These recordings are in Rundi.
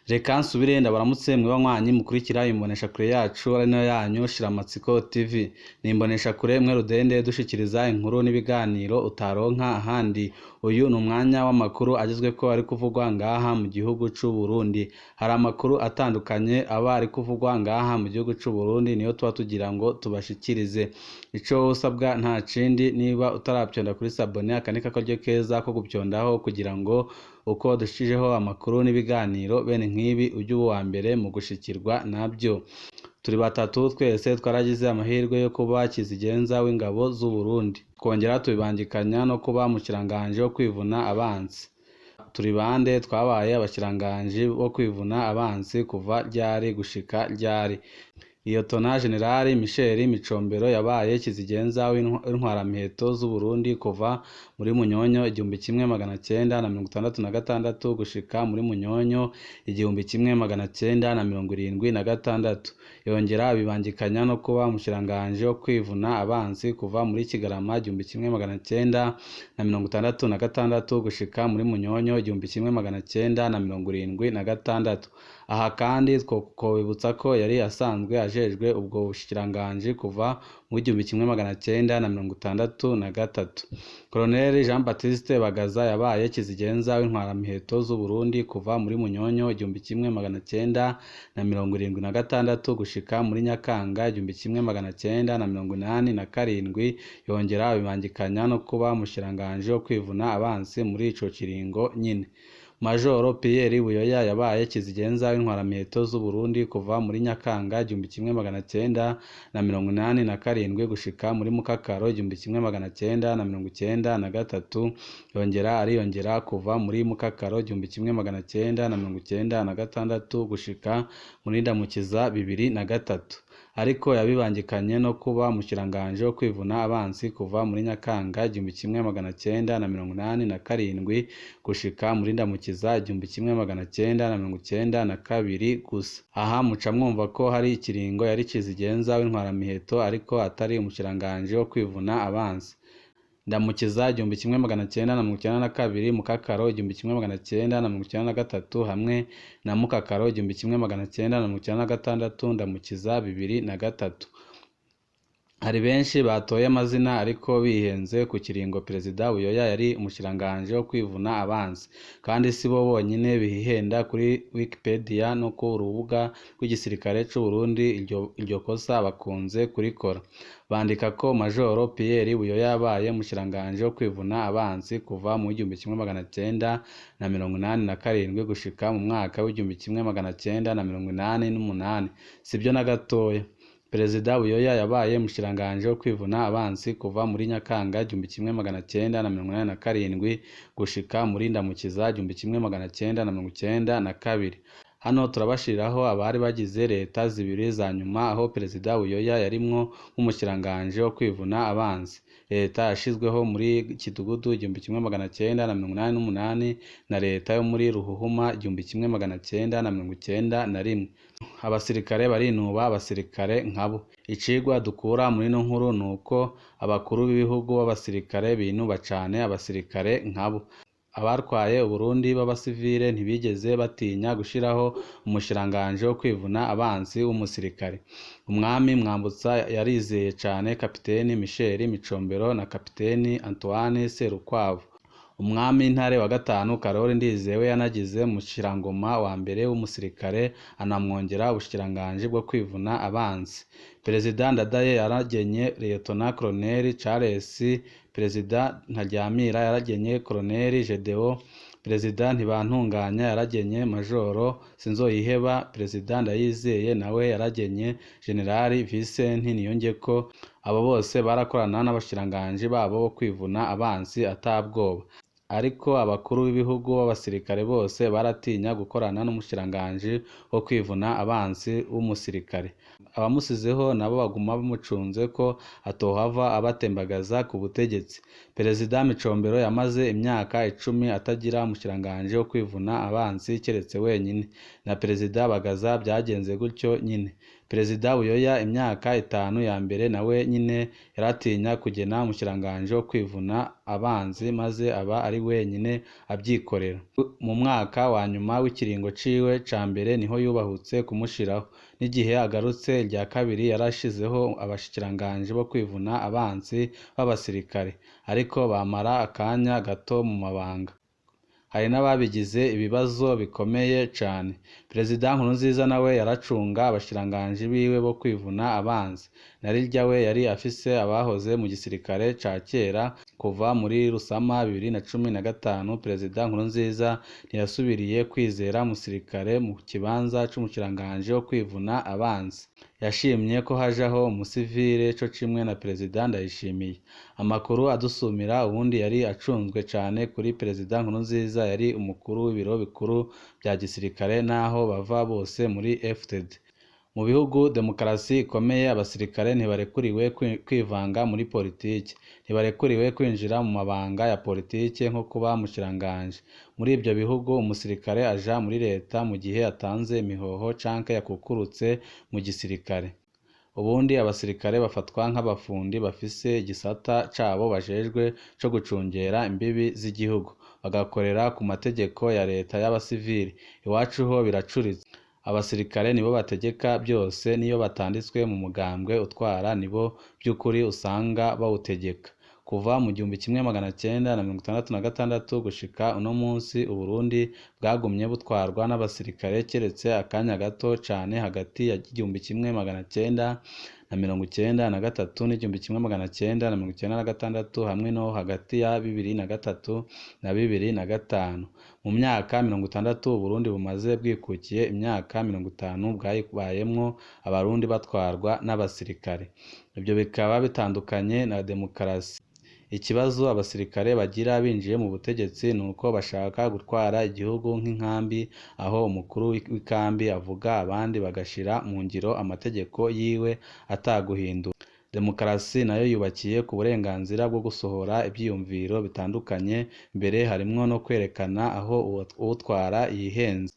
Reka nsubire ndabaramutse mwe banywanyi mukurikira imbonesha kure yacu ari nayo yanyu Shiramatsiko TV. Ni imbonesha kure mwe rudende dushikiriza inkuru n'ibiganiro utaronka ahandi. Uyu ni umwanya w'amakuru agezweko ari kuvugwa ngaha mu gihugu c'u Burundi. Hari amakuru atandukanye aba ari kuvugwa ngaha mu gihugu c'u Burundi niyo tuba tugira ngo tubashikirize. Ico usabwa nta cindi, niba utarapyonda kuri sabone akanika karyo keza ko gupyondaho kugira ngo uko dushijeho amakuru n'ibiganiro bene nk'ibi ujye uba uwa mbere mu gushikirwa nabyo. Turi batatu twese twaragize amahirwe yo kuba kizigenza w'ingabo z'u Burundi, twongera tubibangikanya no kuba mushiranganje wo kwivuna abansi. Turi bande twabaye abashiranganje bo kwivuna abansi kuva ryari gushika ryari. Liyetona Generali Michel Micombero yabaye kizigenza w'intwaramiheto z'u Burundi kuva muri Munyonyo 1966 gushika muri Munyonyo 1976. Yongera abibangikanya no kuba mushiranganje wo kwivuna abansi kuva muri Kigarama 1966 gushika muri Munyonyo 1976. Aha kandi twokobibutsa ko yari asanzwe ajejwe ubwo bushikiranganje kuva mu 1963. Colonel Jean Baptiste Bagaza yabaye kizigenza w'intwaramiheto z'u Burundi kuva muri Munyonyo 1976 gushika muri Nyakanga 1987. Yongera abibangikanya no kuba mushiranganje wo kwivuna abansi muri ico kiringo nyine. Majoro Pierre Buyoya yabaye kizigenza w'intwaramiheto z'u Burundi kuva muri Nyakanga 1987 gushika muri Mukakaro 1993. Yongera kuva muri Mukakaro 1996 gushika muri Ndamukiza 2003. Ariko yabibangikanye no kuba mushiranganje wo kwivuna abansi kuva muri Nyakanga 1987 gushika muri Ndamukiza 1992 gusa. Aha muca mwumva ko hari ikiringo yari kizigenza w'intwaramiheto ariko atari umushiranganje wo kwivuna abansi. Ndamukiza 1992, Mukakaro 1993 hamwe na Mukakaro 1996, Ndamukiza 2003. Hari benshi batoye amazina ariko bihenze ku kiringo Perezida Buyoya yari umushiranganje wo kwivuna abansi, kandi si bo bonyine bihenda. Kuri Wikipedia no ku rubuga rw'igisirikare c'u Burundi iryo kosa bakunze kurikora. Bandika ko Majoro Pierre Buyoya yabaye umushiranganje wo kwivuna abansi kuva mu 1987 gushika mu mwaka w'1988. Sibyo na gatoya. Perezida Buyoya yabaye umushiranganje wo kwivuna abansi kuva muri Nyakanga 1987 gushika muri Ndamukiza 1992. Hano turabashiriraho abari bagize leta zibiri za nyuma aho Perezida Buyoya yarimwo nk'umushiranganje wo kwivuna abansi. Leta yashizweho muri Kidugudu 1988 na leta yo muri Ruhuhuma 1991. Abasirikare barinuba abasirikare nkabo. Icigwa dukura muri no nkuru nuko abakuru b'ibihugu b'abasirikare binuba cane abasirikare nkabo. Abarwaye Uburundi b'abasivile ntibigeze batinya gushiraho umushiranganje wo kwivuna abansi w'umusirikare. Umwami Mwambutsa yarizeye cane Kapiteni Michel Micombero na Kapiteni Antoine Serukwavu. Umwami Ntare wa gatanu Karoli Ndizewe yanagize umushirangoma wa mbere w'umusirikare, anamwongera ubushikiranganje bwo kwivuna abansi. Perezida Ndadaye yaragenye Liyetona Colonel Charles, Perezida Ntaryamira yaragenye Colonel Gedeon, Perezida Ntibantunganya yaragenye Majoro Sinzoyiheba, Perezida Ndayizeye nawe yaragenye Generali Vincent Niyongeko. Abo bose barakorana n'abashiranganje babo bo kwivuna abansi atabwoba. Ariko abakuru b'ibihugu b'abasirikare bose baratinya gukorana n'umushiranganje wo kwivuna abansi w'umusirikare. Abamusizeho nabo baguma bamucunze ko atohava abatembagaza ku butegetsi. Perezida Micombero yamaze imyaka 10 atagira umushiranganje wo kwivuna abansi keretse wenyine, na Perezida Bagaza byagenze gutyo nyine. Perezida Buyoya imyaka 5 ya mbere nawe nyine yaratinya kugena umushikiranganji wo kwivuna abanzi maze aba ari wenyine abyikorera. Mu mwaka wa nyuma w'ikiringo ciwe ca mbere niho yubahutse kumushiraho, n'igihe agarutse irya kabiri yarashizeho abashikiranganji bo kwivuna abanzi b'abasirikare, ariko bamara akanya gato mu mabanga. Hari n'ababigize ibibazo bikomeye cane. Perezida Nkurunziza nawe yaracunga abashikiranganji biwe bo kwivuna abanzi. Narirya we yari afise abahoze mu gisirikare ca kera. Kuva muri Rusama 2015 Perezida Nkurunziza ntiyasubiriye kwizera umusirikare mu kibanza c'umushikiranganji wo kwivuna abanzi. Yashimye ko hajaho umusivile co kimwe na Perezida Ndayishimiye. Amakuru adusumira ubundi yari acunzwe cane kuri Perezida Nkurunziza yari umukuru w'ibiro bikuru bya gisirikare naho bava bose muri FDD. Mu bihugu demokarasi ikomeye abasirikare ntibarekuriwe kwivanga muri politiki, ntibarekuriwe kwinjira mu mabanga ya politiki nko kuba umushikiranganji. Muri ibyo bihugu umusirikare aja muri leta mu gihe atanze imihoho canke yakukurutse mu gisirikare. Ubundi abasirikare bafatwa nk'abafundi bafise igisata cabo bajejwe co gucungera imbibi z'igihugu, bagakorera ku mategeko ya leta y'abasivili. Iwacu ho biracuritse. Abasirikare nibo bategeka byose, niyo batanditswe mu mugambwe utwara nibo by'ukuri usanga bawutegeka. Kuva mu 1966 gushika uno munsi Uburundi bwagumye butwarwa n'abasirikare keretse akanya gato cane hagati ya 1993 n'1996 hamwe no hagati ya 2003 na 2005. Mu myaka 60 Uburundi bumaze bwikukiye, imyaka 50 bwayibayemwo abarundi batwarwa n'abasirikare. Ibyo bikaba bitandukanye na demokarasi. Ikibazo abasirikare bagira binjiye mu butegetsi nuko bashaka gutwara igihugu nk'inkambi, aho umukuru w'ikambi avuga abandi bagashira mu ngiro amategeko yiwe ataguhindura. Demokarasi nayo yubakiye ku burenganzira bwo gusohora ibyiyumviro bitandukanye, mbere harimwo no kwerekana aho uwutwara yihenze.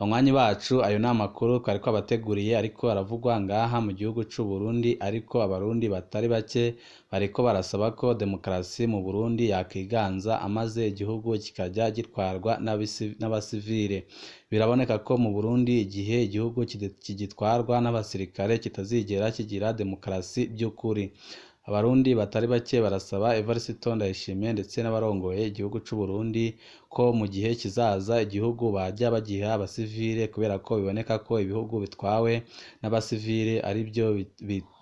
Banywanyi bacu, ayo ni amakuru twariko abateguriye ariko aravugwa ngaha mu gihugu c'u Burundi, ariko abarundi batari bake bariko barasaba ko demokarasi mu Burundi yakiganza amaze igihugu kikajya gitwarwa n'abasivile. Biraboneka ko mu Burundi igihe igihugu kigitwarwa n'abasirikare kitazigera kigira demokarasi by'ukuri. Abarundi batari bake barasaba Evariste Ndayishimiye ndetse n'abarongoye igihugu c'u Burundi ko mu gihe kizaza igihugu bajya bagiha abasivile, kubera ko biboneka ko ibihugu bitwawe n'abasivile ari byo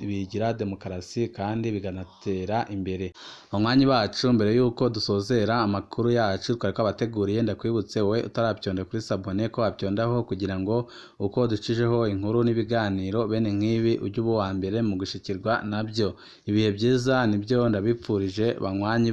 bigira demokarasi kandi biganatera imbere. Banywanyi bacu, mbere yuko dusozera amakuru yacu twariko abateguriye, ndakwibutse we utaravyonda kuri sabone ko wavyondaho kugira ngo uko ducijeho inkuru n'ibiganiro bene nk'ibi ujye uba wa mbere mu gushikirwa nabyo. Ibihe byiza nibyo ndabipfurije banywanyi